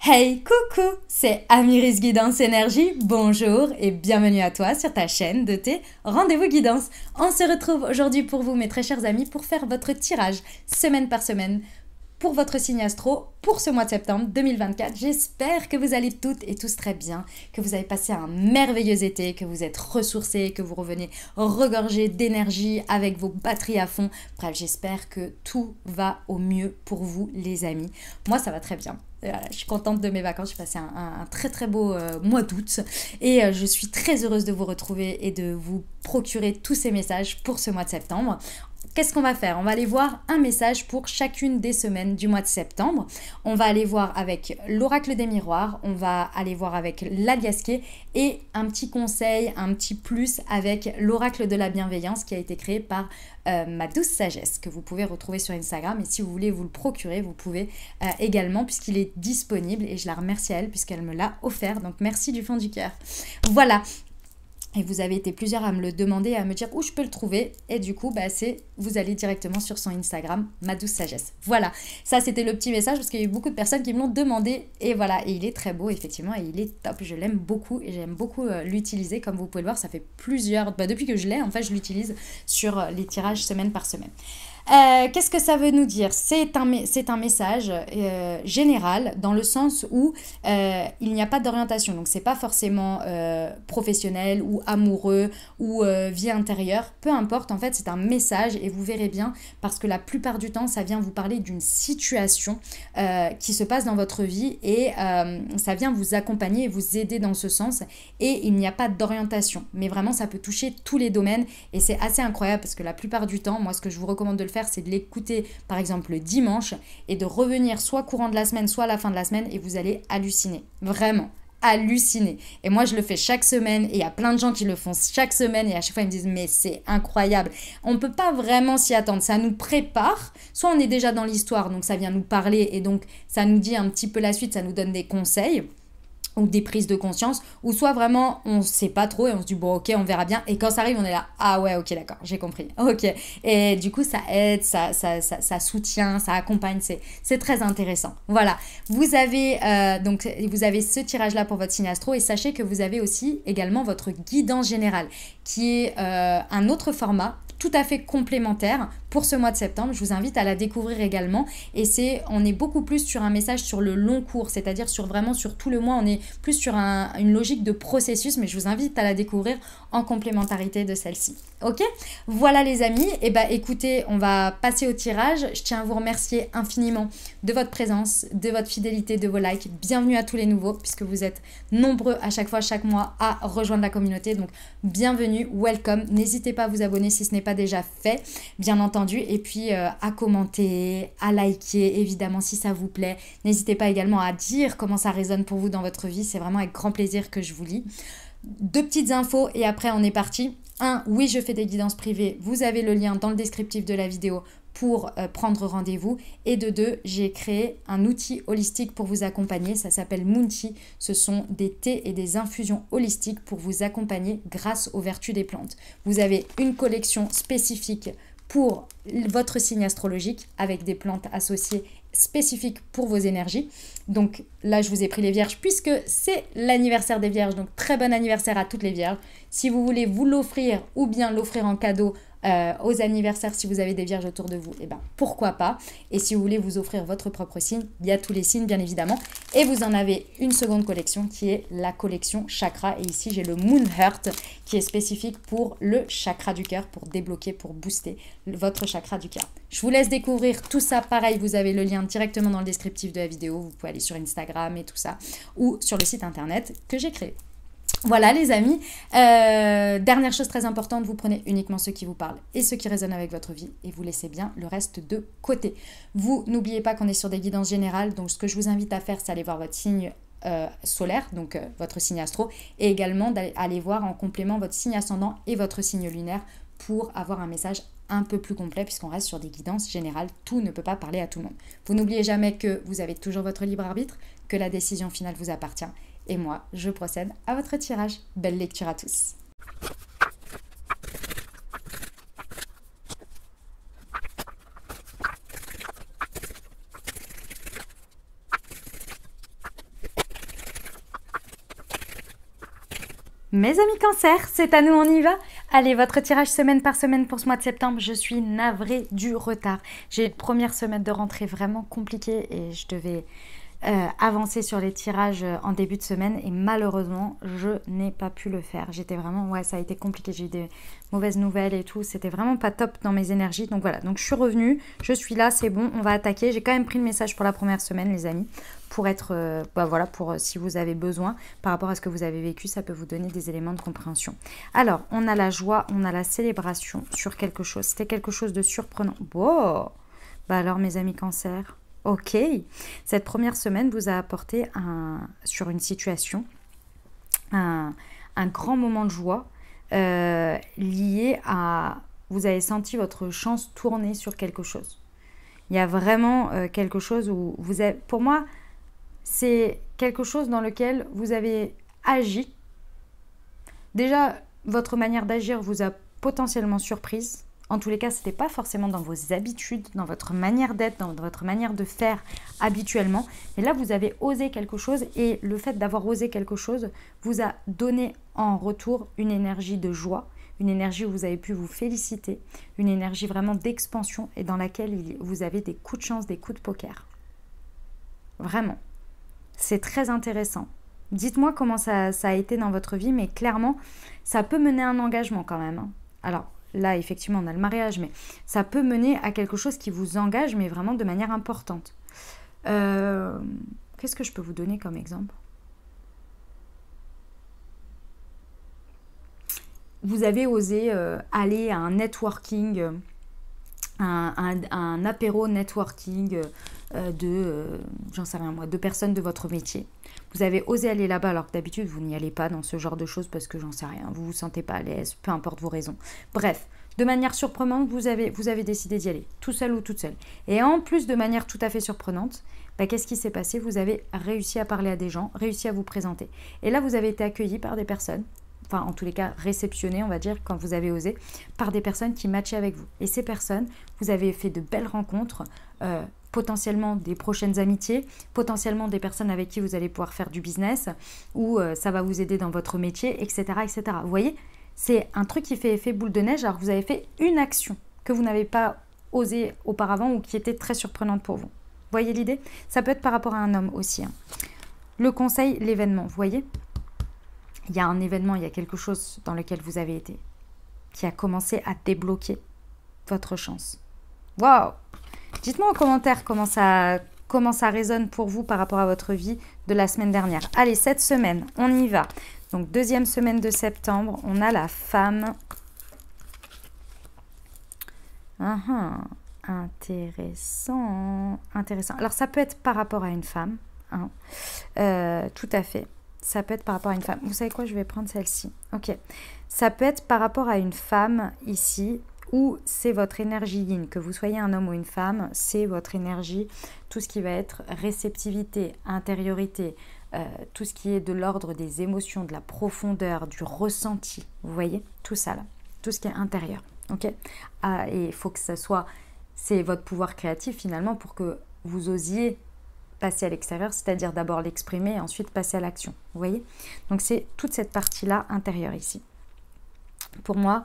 Hey, coucou, c'est Amiris Guidance Énergie, bonjour et bienvenue à toi sur ta chaîne de tes rendez-vous guidance. On se retrouve aujourd'hui pour vous, mes très chers amis, pour faire votre tirage semaine par semaine pour votre signe astro pour ce mois de septembre 2024. J'espère que vous allez toutes et tous très bien, que vous avez passé un merveilleux été, que vous êtes ressourcés, que vous revenez regorgés d'énergie avec vos batteries à fond. Bref, j'espère que tout va au mieux pour vous les amis. Moi, ça va très bien. Voilà, je suis contente de mes vacances, j'ai passé un très très beau mois d'août et je suis très heureuse de vous retrouver et de vous procurer tous ces messages pour ce mois de septembre. Qu'est-ce qu'on va faire? On va aller voir un message pour chacune des semaines du mois de septembre. On va aller voir avec l'oracle des miroirs, on va aller voir avec l'aliasqué et un petit conseil, un petit plus avec l'oracle de la bienveillance qui a été créé par ma douce sagesse que vous pouvez retrouver sur Instagram. Et si vous voulez vous le procurer, vous pouvez également puisqu'il est disponible et je la remercie à elle puisqu'elle me l'a offert. Donc merci du fond du cœur. Voilà. Et vous avez été plusieurs à me le demander, à me dire où je peux le trouver. Et du coup, vous allez directement sur son Instagram, ma douce sagesse. Voilà, ça c'était le petit message parce qu'il y a eu beaucoup de personnes qui me l'ont demandé. Et voilà, et il est très beau effectivement et il est top. Je l'aime beaucoup et j'aime beaucoup l'utiliser. Comme vous pouvez le voir, ça fait plusieurs... depuis que je l'ai, en fait, je l'utilise sur les tirages semaine par semaine. Qu'est-ce que ça veut nous dire? C'est un message général dans le sens où il n'y a pas d'orientation. Donc, c'est pas forcément professionnel ou amoureux ou vie intérieure. Peu importe, en fait, c'est un message et vous verrez bien parce que la plupart du temps, ça vient vous parler d'une situation qui se passe dans votre vie et ça vient vous accompagner et vous aider dans ce sens. Et il n'y a pas d'orientation. Mais vraiment, ça peut toucher tous les domaines et c'est assez incroyable parce que la plupart du temps, moi, ce que je vous recommande de le faire, c'est de l'écouter par exemple le dimanche et de revenir soit courant de la semaine, soit à la fin de la semaine et vous allez halluciner. Vraiment halluciner. Et moi, je le fais chaque semaine et il y a plein de gens qui le font chaque semaine et à chaque fois, ils me disent mais c'est incroyable. On ne peut pas vraiment s'y attendre. Ça nous prépare. Soit on est déjà dans l'histoire, donc ça vient nous parler et donc ça nous dit un petit peu la suite, ça nous donne des conseils ou des prises de conscience, ou soit vraiment on sait pas trop et on se dit bon ok on verra bien et quand ça arrive on est là ah ouais ok d'accord j'ai compris ok et du coup ça aide, ça soutient, ça accompagne, c'est très intéressant. Voilà, vous avez donc vous avez ce tirage là pour votre signe astro et sachez que vous avez aussi également votre guidance générale qui est un autre format tout à fait complémentaire pour ce mois de septembre. Je vous invite à la découvrir également et on est beaucoup plus sur un message sur le long cours, c'est-à-dire vraiment sur tout le mois, on est plus sur une logique de processus, mais je vous invite à la découvrir en complémentarité de celle-ci. Ok, voilà les amis, et écoutez, on va passer au tirage. Je tiens à vous remercier infiniment de votre présence, de votre fidélité, de vos likes. Bienvenue à tous les nouveaux puisque vous êtes nombreux à chaque fois, chaque mois à rejoindre la communauté, donc bienvenue, welcome. N'hésitez pas à vous abonner si ce n'est pas déjà fait, bien entendu, et puis à commenter, à liker évidemment si ça vous plaît. N'hésitez pas également à dire comment ça résonne pour vous dans votre vie, c'est vraiment avec grand plaisir que je vous lis. Deux petites infos et après on est parti. Oui, je fais des guidances privées, vous avez le lien dans le descriptif de la vidéo pour prendre rendez-vous. Et de deux, j'ai créé un outil holistique pour vous accompagner. Ça s'appelle Moonti. Ce sont des thés et des infusions holistiques pour vous accompagner grâce aux vertus des plantes. Vous avez une collection spécifique pour votre signe astrologique avec des plantes associées spécifiques pour vos énergies. Donc là, je vous ai pris les vierges puisque c'est l'anniversaire des vierges. Donc très bon anniversaire à toutes les vierges. Si vous voulez vous l'offrir ou bien l'offrir en cadeau aux anniversaires, si vous avez des vierges autour de vous, pourquoi pas. Et si vous voulez vous offrir votre propre signe, il y a tous les signes bien évidemment. Et vous en avez une seconde collection qui est la collection chakra. Et ici j'ai le Moon Heart qui est spécifique pour le chakra du cœur, pour débloquer, pour booster votre chakra du cœur. Je vous laisse découvrir tout ça. Pareil, vous avez le lien directement dans le descriptif de la vidéo. Vous pouvez aller sur Instagram et tout ça ou sur le site internet que j'ai créé. Voilà les amis, dernière chose très importante, vous prenez uniquement ceux qui vous parlent et ceux qui résonnent avec votre vie et vous laissez bien le reste de côté. Vous n'oubliez pas qu'on est sur des guidances générales, donc ce que je vous invite à faire, c'est aller voir votre signe solaire, donc votre signe astro, et également d'aller voir en complément votre signe ascendant et votre signe lunaire pour avoir un message un peu plus complet puisqu'on reste sur des guidances générales. Tout ne peut pas parler à tout le monde. Vous n'oubliez jamais que vous avez toujours votre libre arbitre, que la décision finale vous appartient. Et moi, je procède à votre tirage. Belle lecture à tous. Mes amis Cancer, c'est à nous, on y va. Allez, votre tirage semaine par semaine pour ce mois de septembre. Je suis navrée du retard. J'ai une première semaine de rentrée vraiment compliquée et je devais avancer sur les tirages en début de semaine et malheureusement, je n'ai pas pu le faire. J'étais vraiment, ouais, ça a été compliqué. J'ai eu des mauvaises nouvelles et tout. C'était vraiment pas top dans mes énergies. Donc voilà, donc je suis revenue, je suis là, c'est bon, on va attaquer. J'ai quand même pris le message pour la première semaine, les amis, pour être, voilà, pour si vous avez besoin par rapport à ce que vous avez vécu, ça peut vous donner des éléments de compréhension. Alors, on a la joie, on a la célébration sur quelque chose. C'était quelque chose de surprenant. Wow. Bah alors, mes amis Cancer. Ok, cette première semaine vous a apporté sur une situation un grand moment de joie lié à... Vous avez senti votre chance tourner sur quelque chose. Il y a vraiment quelque chose où vous avez... Pour moi, c'est quelque chose dans lequel vous avez agi. Déjà, votre manière d'agir vous a potentiellement surprise. En tous les cas, ce n'était pas forcément dans vos habitudes, dans votre manière d'être, dans votre manière de faire habituellement. Et là, vous avez osé quelque chose et le fait d'avoir osé quelque chose vous a donné en retour une énergie de joie, une énergie où vous avez pu vous féliciter, une énergie vraiment d'expansion et dans laquelle vous avez des coups de chance, des coups de poker. Vraiment. C'est très intéressant. Dites-moi comment ça a été dans votre vie, mais clairement, ça peut mener à un engagement quand même. Alors, là, effectivement, on a le mariage, mais ça peut mener à quelque chose qui vous engage, mais vraiment de manière importante. Qu'est-ce que je peux vous donner comme exemple? Vous avez osé aller à un networking, un apéro networking j'en sais rien moi, de personnes de votre métier. Vous avez osé aller là-bas alors que d'habitude vous n'y allez pas dans ce genre de choses parce que j'en sais rien, vous vous sentez pas à l'aise, peu importe vos raisons. Bref, de manière surprenante, vous avez décidé d'y aller, tout seul ou toute seule. Et en plus de manière tout à fait surprenante, qu'est-ce qui s'est passé? Vous avez réussi à parler à des gens, réussi à vous présenter. Et là, vous avez été accueilli par des personnes, enfin en tous les cas réceptionné, on va dire, quand vous avez osé, par des personnes qui matchaient avec vous. Et ces personnes, vous avez fait de belles rencontres, potentiellement des prochaines amitiés, potentiellement des personnes avec qui vous allez pouvoir faire du business, ou ça va vous aider dans votre métier, etc. etc. Vous voyez, c'est un truc qui fait effet boule de neige, alors que vous avez fait une action que vous n'avez pas osé auparavant ou qui était très surprenante pour vous. Vous voyez l'idée? Ça peut être par rapport à un homme aussi. Hein. Le conseil, l'événement, vous voyez? Il y a un événement, il y a quelque chose dans lequel vous avez été, qui a commencé à débloquer votre chance. Waouh! Dites-moi en commentaire comment ça résonne pour vous par rapport à votre vie de la semaine dernière. Allez, cette semaine, on y va. Donc, deuxième semaine de septembre, on a la femme. Intéressant. Alors, ça peut être par rapport à une femme. Hein. Tout à fait. Ça peut être par rapport à une femme. Vous savez quoi? Je vais prendre celle-ci. Ok. Ça peut être par rapport à une femme ici, ou c'est votre énergie yin, que vous soyez un homme ou une femme, c'est votre énergie, tout ce qui va être réceptivité, intériorité, tout ce qui est de l'ordre des émotions, de la profondeur, du ressenti, vous voyez, tout ça là, tout ce qui est intérieur, ok. Et il faut que ça soit, c'est votre pouvoir créatif finalement pour que vous osiez passer à l'extérieur, c'est-à-dire d'abord l'exprimer et ensuite passer à l'action, vous voyez. Donc c'est toute cette partie-là intérieure ici. Pour moi,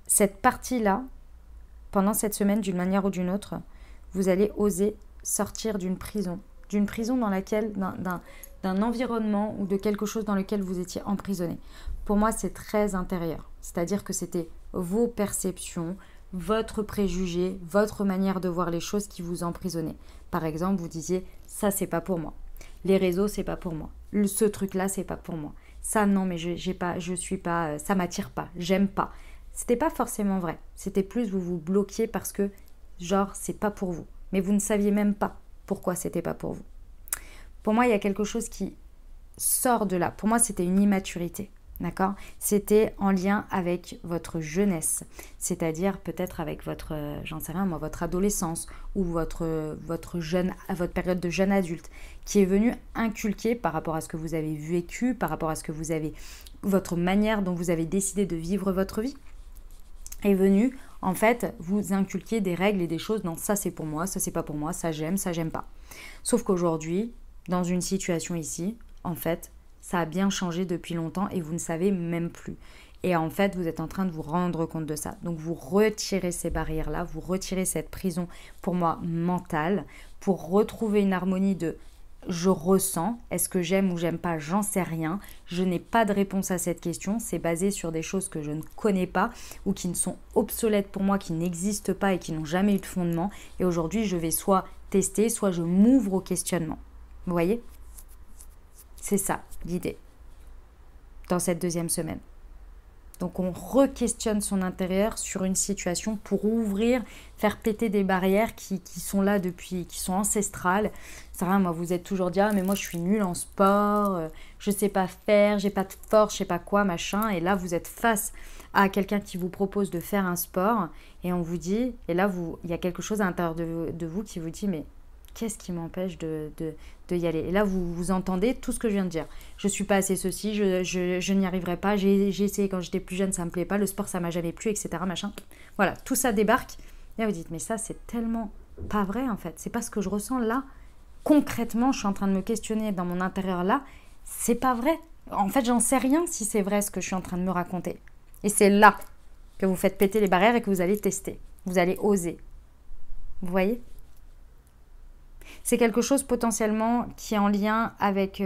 cette partie-là, pendant cette semaine, d'une manière ou d'une autre, vous allez oser sortir d'une prison dans laquelle, d'un environnement ou de quelque chose dans lequel vous étiez emprisonné. Pour moi, c'est très intérieur, c'est-à-dire que c'était vos perceptions, votre préjugé, votre manière de voir les choses qui vous emprisonnaient. Par exemple, vous disiez, ça c'est pas pour moi. Les réseaux, c'est pas pour moi. Ce truc-là, c'est pas pour moi. Ça, non, mais je suis pas, ça m'attire pas, j'aime pas. C'était pas forcément vrai. C'était plus vous vous bloquiez parce que, genre, c'est pas pour vous. Mais vous ne saviez même pas pourquoi c'était pas pour vous. Pour moi, il y a quelque chose qui sort de là. Pour moi, c'était une immaturité. D'accord? C'était en lien avec votre jeunesse, c'est-à-dire peut-être avec votre, j'en sais rien moi, votre adolescence ou votre période de jeune adulte qui est venue inculquer par rapport à ce que vous avez vécu, par rapport à ce que vous avez, votre manière dont vous avez décidé de vivre votre vie est venue en fait vous inculquer des règles et des choses, non ça c'est pour moi, ça c'est pas pour moi, ça j'aime pas. Sauf qu'aujourd'hui, dans une situation ici, en fait, ça a bien changé depuis longtemps et vous ne savez même plus. Et en fait, vous êtes en train de vous rendre compte de ça. Donc, vous retirez ces barrières-là, vous retirez cette prison, pour moi, mentale, pour retrouver une harmonie de je ressens, est-ce que j'aime ou j'aime pas, j'en sais rien. Je n'ai pas de réponse à cette question. C'est basé sur des choses que je ne connais pas ou qui ne sont obsolètes pour moi, qui n'existent pas et qui n'ont jamais eu de fondement. Et aujourd'hui, je vais soit tester, soit je m'ouvre au questionnement. Vous voyez? C'est ça, l'idée, dans cette deuxième semaine. Donc on re-questionne son intérieur sur une situation pour ouvrir, faire péter des barrières qui sont là depuis, qui sont ancestrales. C'est vrai, moi vous êtes toujours dit, ah mais moi je suis nulle en sport, je sais pas faire, j'ai pas de force, je sais pas quoi, machin. Et là vous êtes face à quelqu'un qui vous propose de faire un sport et on vous dit, et là il y a quelque chose à l'intérieur de vous qui vous dit, mais qu'est-ce qui m'empêche de y aller? Et là, vous entendez tout ce que je viens de dire. Je ne suis pas assez ceci, je n'y arriverai pas, j'ai essayé quand j'étais plus jeune, ça ne me plaît pas, le sport, ça ne m'a jamais plu, etc. Machin. Voilà, tout ça débarque. Et là, vous dites, mais ça, c'est tellement pas vrai, en fait. C'est pas ce que je ressens là. Concrètement, je suis en train de me questionner dans mon intérieur là. C'est pas vrai. En fait, j'en sais rien si c'est vrai ce que je suis en train de me raconter. Et c'est là que vous faites péter les barrières et que vous allez tester. Vous allez oser. Vous voyez ? C'est quelque chose potentiellement qui est en lien avec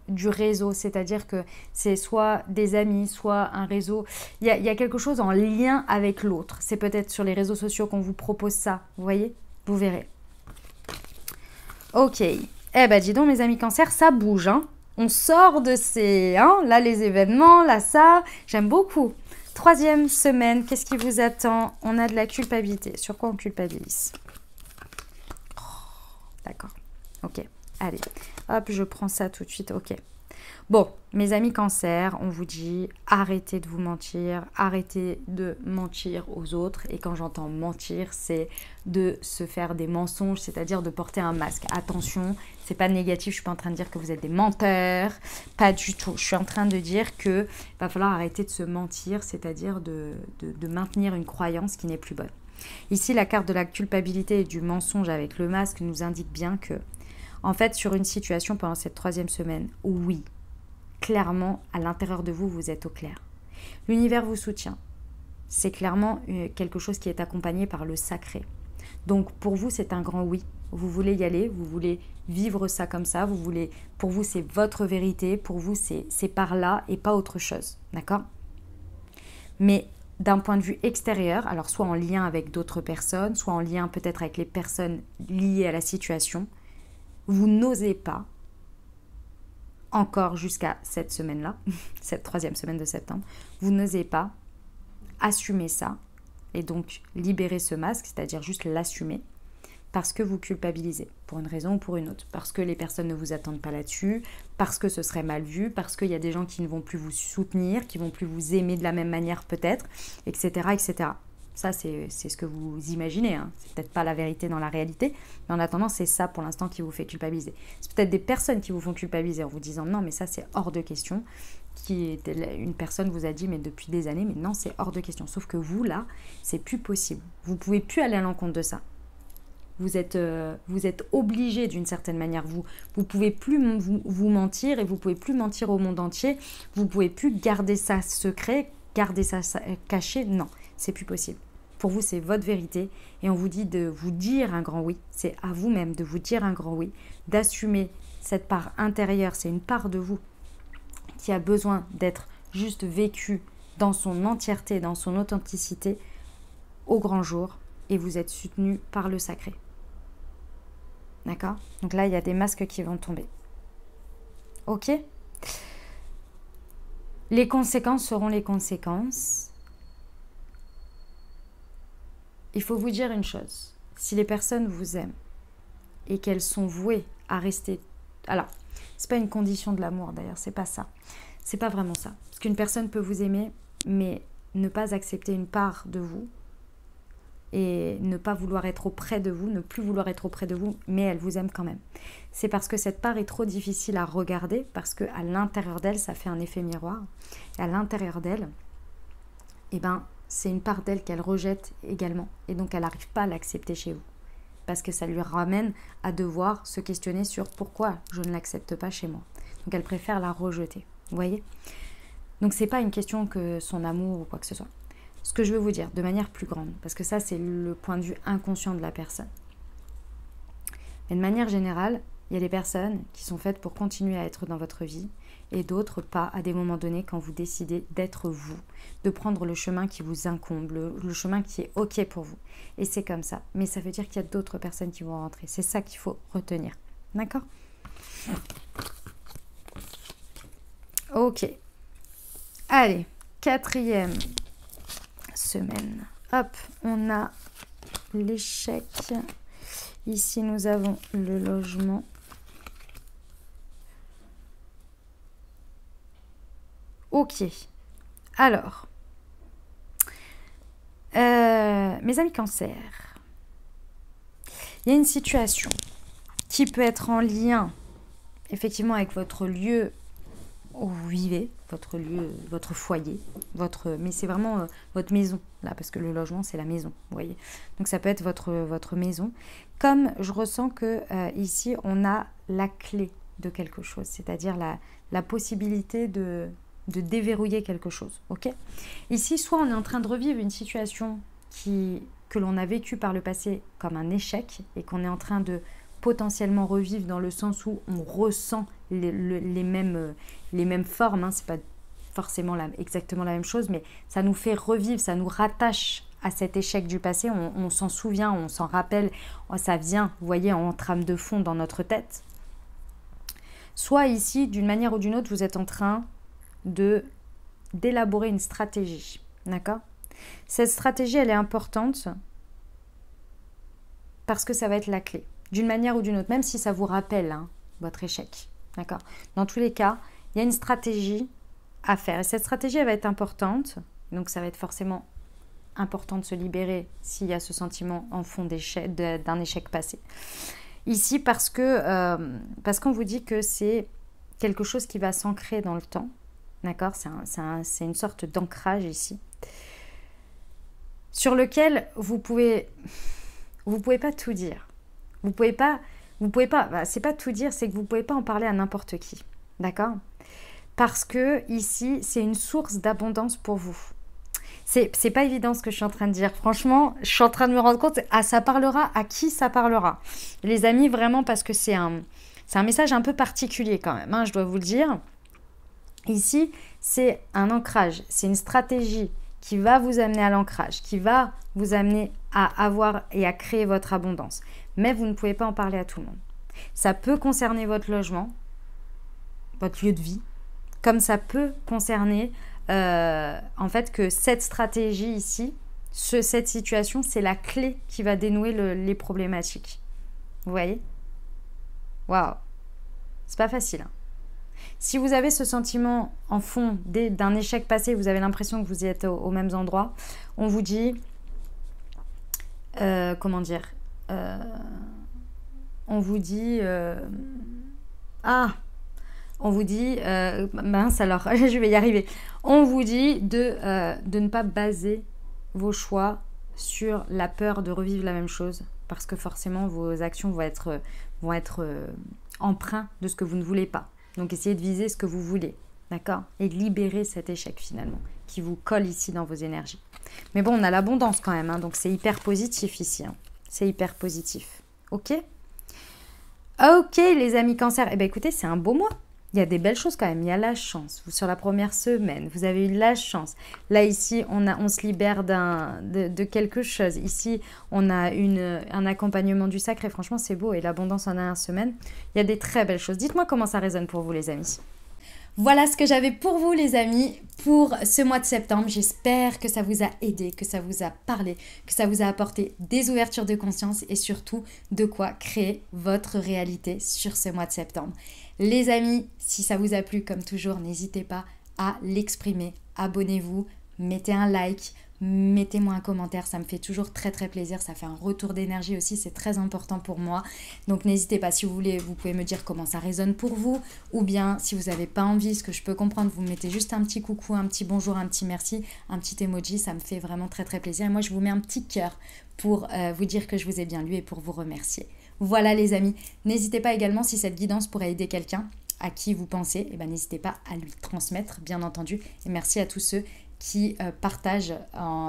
du réseau, c'est-à-dire que c'est soit des amis, soit un réseau. Il y a quelque chose en lien avec l'autre. C'est peut-être sur les réseaux sociaux qu'on vous propose ça, vous voyez? Vous verrez. Ok. Eh ben dis donc mes amis cancer, ça bouge, hein. On sort de ces... là les événements, là ça, j'aime beaucoup. Troisième semaine, qu'est-ce qui vous attend? On a de la culpabilité. Sur quoi on culpabilise? D'accord, ok, allez, hop, je prends ça tout de suite, ok. Bon, mes amis cancer, on vous dit arrêtez de vous mentir, arrêtez de mentir aux autres. Et quand j'entends mentir, c'est de se faire des mensonges, c'est-à-dire de porter un masque. Attention, c'est pas négatif, je suis pas en train de dire que vous êtes des menteurs, pas du tout. Je suis en train de dire que va falloir arrêter de se mentir, c'est-à-dire de maintenir une croyance qui n'est plus bonne. Ici, la carte de la culpabilité et du mensonge avec le masque nous indique bien que, en fait, sur une situation pendant cette troisième semaine, oui, clairement, à l'intérieur de vous, vous êtes au clair. L'univers vous soutient. C'est clairement quelque chose qui est accompagné par le sacré. Donc, pour vous, c'est un grand oui. Vous voulez y aller, vous voulez vivre ça comme ça, pour vous, c'est votre vérité, pour vous, c'est par là et pas autre chose. D'accord ? Mais d'un point de vue extérieur, alors soit en lien avec d'autres personnes, soit en lien peut-être avec les personnes liées à la situation, vous n'osez pas, encore jusqu'à cette semaine-là, cette troisième semaine de septembre, vous n'osez pas assumer ça et donc libérer ce masque, c'est-à-dire juste l'assumer, parce que vous culpabilisez, pour une raison ou pour une autre, parce que les personnes ne vous attendent pas là-dessus, parce que ce serait mal vu, parce qu'il y a des gens qui ne vont plus vous soutenir, qui ne vont plus vous aimer de la même manière peut-être, etc. etc. Ça, c'est ce que vous imaginez, hein. C'est peut-être pas la vérité dans la réalité, mais en attendant, c'est ça pour l'instant qui vous fait culpabiliser. C'est peut-être des personnes qui vous font culpabiliser en vous disant non, mais ça, c'est hors de question. Une personne vous a dit, mais depuis des années, mais non, c'est hors de question. Sauf que vous, là, c'est plus possible. Vous ne pouvez plus aller à l'encontre de ça. Vous êtes obligé d'une certaine manière. Vous pouvez plus vous mentir et vous pouvez plus mentir au monde entier. Vous pouvez plus garder ça secret, garder ça caché. Non, c'est plus possible. Pour vous, c'est votre vérité et on vous dit de vous dire un grand oui. C'est à vous-même de vous dire un grand oui, d'assumer cette part intérieure. C'est une part de vous qui a besoin d'être juste vécue dans son entièreté, dans son authenticité au grand jour et vous êtes soutenu par le sacré. D'accord ? Donc là, il y a des masques qui vont tomber. Ok ? Les conséquences seront les conséquences. Il faut vous dire une chose. Si les personnes vous aiment et qu'elles sont vouées à rester... Alors, c'est pas une condition de l'amour d'ailleurs, c'est pas ça. C'est pas vraiment ça. Parce qu'une personne peut vous aimer, mais ne pas accepter une part de vous et ne pas vouloir être auprès de vous, ne plus vouloir être auprès de vous, mais elle vous aime quand même. C'est parce que cette part est trop difficile à regarder, parce qu'à l'intérieur d'elle, ça fait un effet miroir. Et à l'intérieur d'elle, eh ben, c'est une part d'elle qu'elle rejette également. Et donc, elle n'arrive pas à l'accepter chez vous. Parce que ça lui ramène à devoir se questionner sur pourquoi je ne l'accepte pas chez moi. Donc elle préfère la rejeter. Vous voyez? Donc c'est pas une question que son amour ou quoi que ce soit. Ce que je veux vous dire, de manière plus grande, parce que ça c'est le point de vue inconscient de la personne. Mais de manière générale, il y a des personnes qui sont faites pour continuer à être dans votre vie et d'autres pas à des moments donnés quand vous décidez d'être vous, de prendre le chemin qui vous incombe, le chemin qui est OK pour vous. Et c'est comme ça. Mais ça veut dire qu'il y a d'autres personnes qui vont rentrer. C'est ça qu'il faut retenir. D'accord? OK. Allez, 4e semaine. Hop, on a l'échec. Ici, nous avons le logement. Ok. Alors, mes amis Cancer, il y a une situation qui peut être en lien, effectivement, avec votre lieu où vous vivez, votre lieu, votre foyer, mais c'est vraiment votre maison, là, parce que le logement, c'est la maison, vous voyez. Donc, ça peut être votre maison. Comme je ressens que ici, on a la clé de quelque chose, c'est-à-dire la possibilité de déverrouiller quelque chose, ok? Ici, soit on est en train de revivre une situation que l'on a vécue par le passé comme un échec et qu'on est en train de potentiellement revivre dans le sens où on ressent les mêmes formes, hein. C'est pas forcément exactement la même chose, mais ça nous fait revivre, ça nous rattache à cet échec du passé, on s'en souvient, on s'en rappelle, ça vient, vous voyez, en trame de fond dans notre tête. Soit ici, d'une manière ou d'une autre, vous êtes en train d'élaborer une stratégie, d'accord? Cette stratégie, elle est importante parce que ça va être la clé, d'une manière ou d'une autre, même si ça vous rappelle votre échec, d'accord? Dans tous les cas, il y a une stratégie à faire et cette stratégie, elle va être importante, donc ça va être forcément important de se libérer s'il y a ce sentiment en fond d'un échec passé. Ici, parce qu'on vous dit que c'est quelque chose qui va s'ancrer dans le temps. D'accord, c'est une sorte d'ancrage ici, sur lequel vous pouvez pas tout dire. Vous pouvez pas, c'est pas tout dire, c'est que vous pouvez pas en parler à n'importe qui, d'accord? Parce que ici, c'est une source d'abondance pour vous. C'est pas évident ce que je suis en train de dire. Franchement, je suis en train de me rendre compte, ça parlera à qui ça parlera. Les amis, vraiment, parce que c'est un message un peu particulier quand même, hein, je dois vous le dire. Ici, c'est un ancrage, c'est une stratégie qui va vous amener à l'ancrage, qui va vous amener à avoir et à créer votre abondance. Mais vous ne pouvez pas en parler à tout le monde. Ça peut concerner votre logement, votre lieu de vie, comme ça peut concerner en fait que cette stratégie ici, cette situation, c'est la clé qui va dénouer les problématiques. Vous voyez? Waouh! C'est pas facile, hein. Si vous avez ce sentiment en fond d'un échec passé, vous avez l'impression que vous êtes aux mêmes endroits, on vous dit, comment dire, on vous dit, on vous dit, mince alors, je vais y arriver, on vous dit de ne pas baser vos choix sur la peur de revivre la même chose, parce que forcément vos actions vont être empreintes de ce que vous ne voulez pas. Donc, essayez de viser ce que vous voulez, d'accord? Et de libérer cet échec, finalement, qui vous colle ici dans vos énergies. Mais bon, on a l'abondance quand même, hein, donc c'est hyper positif ici. Hein. C'est hyper positif. OK? OK, les amis Cancer. Eh bien, écoutez, c'est un beau mois. Il y a des belles choses quand même. Il y a la chance. Sur la première semaine, vous avez eu la chance. Là, ici, on se libère de quelque chose. Ici, on a un accompagnement du sacré. Franchement, c'est beau. Et l'abondance en dernière semaine. Il y a des très belles choses. Dites-moi comment ça résonne pour vous, les amis. Voilà ce que j'avais pour vous, les amis, pour ce mois de septembre. J'espère que ça vous a aidé, que ça vous a parlé, que ça vous a apporté des ouvertures de conscience et surtout de quoi créer votre réalité sur ce mois de septembre. Les amis, si ça vous a plu, comme toujours, n'hésitez pas à l'exprimer. Abonnez-vous, mettez un like, mettez-moi un commentaire, ça me fait toujours très très plaisir, ça fait un retour d'énergie aussi, c'est très important pour moi. Donc n'hésitez pas, si vous voulez, vous pouvez me dire comment ça résonne pour vous, ou bien si vous n'avez pas envie, ce que je peux comprendre, vous mettez juste un petit coucou, un petit bonjour, un petit merci, un petit emoji, ça me fait vraiment très très plaisir. Et moi je vous mets un petit cœur pour vous dire que je vous ai bien lu et pour vous remercier. Voilà les amis, n'hésitez pas également si cette guidance pourrait aider quelqu'un à qui vous pensez, n'hésitez pas à lui transmettre, bien entendu. Et merci à tous ceux qui partagent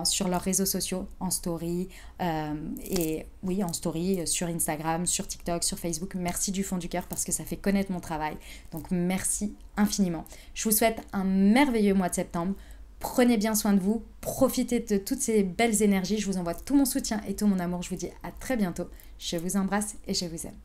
sur leurs réseaux sociaux, en story, en story, sur Instagram, sur TikTok, sur Facebook. Merci du fond du cœur parce que ça fait connaître mon travail. Donc merci infiniment. Je vous souhaite un merveilleux mois de septembre. Prenez bien soin de vous, profitez de toutes ces belles énergies. Je vous envoie tout mon soutien et tout mon amour. Je vous dis à très bientôt. Je vous embrasse et je vous aime.